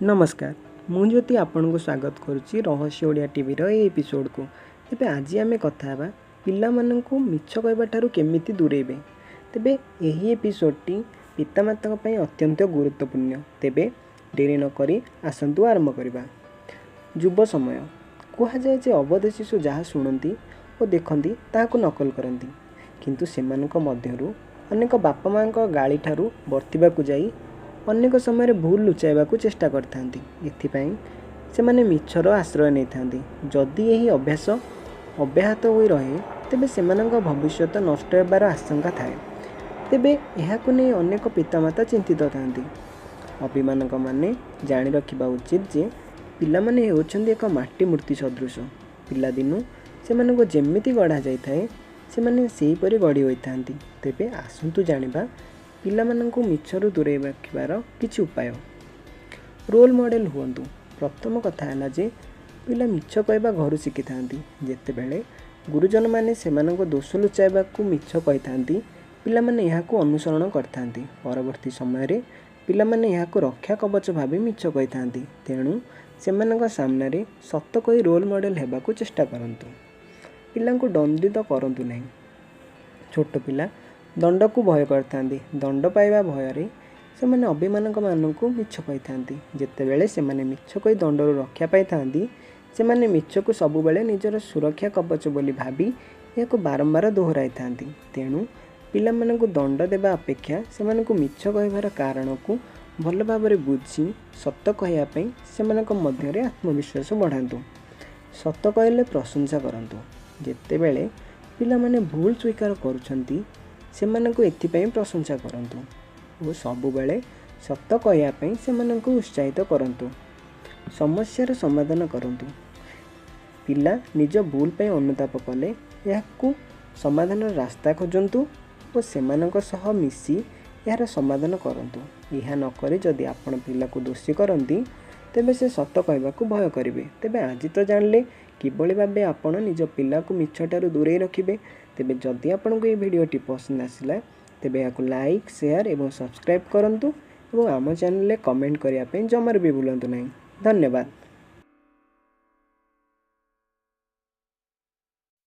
नमस्कार मु ज्योति आपण को स्वागत करुच्ची रहस्य ओडिया टीवी एपिसोड को। तेबे आज आम कथा पिला माननकु मिछ कहबा ठारू केमिति दूरेबे। तेबे यही एपिसोडटी पितामाता अत्यंत गुरुत्वपूर्ण। तेबे डेरी न करी आसंतु आरंभ करबा। युव समय कह जाए जे अबध शिशु जहाँ शुणती और देखती ताकू नकल करती, किंतु सेमानक मध्यरु अनेक बापा माँ गाड़ी ठारू बर्तिबाकू जाई अनेक समय भूल लुचाइबा चेष्टा करथांती। एथिपाई सेमाने मिछर आश्रय नहीं थांती। जदि यही अभ्यास अब्याहत होई रहे तेबे सेमानक भविष्यत नष्ट होबार आशंका थाए। तेबे एहाकु नै अनेक पितामाता चिंतित थांती। अभिमानक माने जानि रखिबा उचित जे पिला माने हेउछन्ती एक माटी मूर्ति सदृश। पिला दिनु सेमानक जेमिति गढ़ा जाई थाए सेमाने सेही परि गढ़ी होई थांती। तेबे आसंतु जानिबा पिला माननकु मिछरु दूरेई रखिबार किछि उपाय। रोल मॉडल हुअन्तु। प्रथम कथा है जे पिला मिछ कहबा घरु शिखि थांती। जेतेबेले गुरुजन माने सेमानक दोष लुचाइबाकू मिछ कहि थांती पिला माने एहाकू अनुसरण करथांती। परवर्ती समय रे पिला माने एहाकू रक्षा कवच भाबी मिछ कहि थांती। तेणु सेमानक सामने रे सत्य कहि रोल मॉडल हेबाकू चेष्टा करंतु। पिलांकू दंडित करंतु नहीं। छोट पिला दंड को भय करथांती। दंड पाइबा भय से मैंने अभिमानक मानक मिछ कही थांती। जेतेबेले से माने मिछ कही दंडरू रक्षा पाई थांती से माने मिछ को सबुबेले निजर सुरक्षा कवच बोली भाबी याको बारंबार दोहराई थांती। तेणु पिला मानकु दंड देबा अपेक्षा से मानकु मिछ कहबार कारण को भल भाबरे बुझी सत्य कहया पई सेमानक मध्य रे आत्मविश्वास बढ़ांतु। सत्य कहले प्रशंसा करंतु। जेतेबेले पिला माने भूल स्वीकार करूछंती सेमानकु एथिपाई प्रशंसा करंतु और सबुबेले सत्य कहया पई सेमानकु उत्साहित करंतु। समस्यार समाधान करंतु। पिला निज भूल पई अनुताप कले याकु समाधान रास्ता खोजंतु और सेमानक सह मिसी यार समाधान करंतु। यह न करी जदि आपण पिला को दोषी करंती तेबे से सत्य कहबाकू भय करिवे। तेबे आज तो जानले किबळी भाबे आपण निज पिला को मिछटारू दूरेई रखिबे। तेबे जदि आपनको ये वीडियोटी पसंद आसिला तेबे याकू लाइक शेयर एवं सब्सक्राइब करंतु और आम चैनल कमेंट करिया पे जमार भी भूलंतु नहीं। धन्यवाद।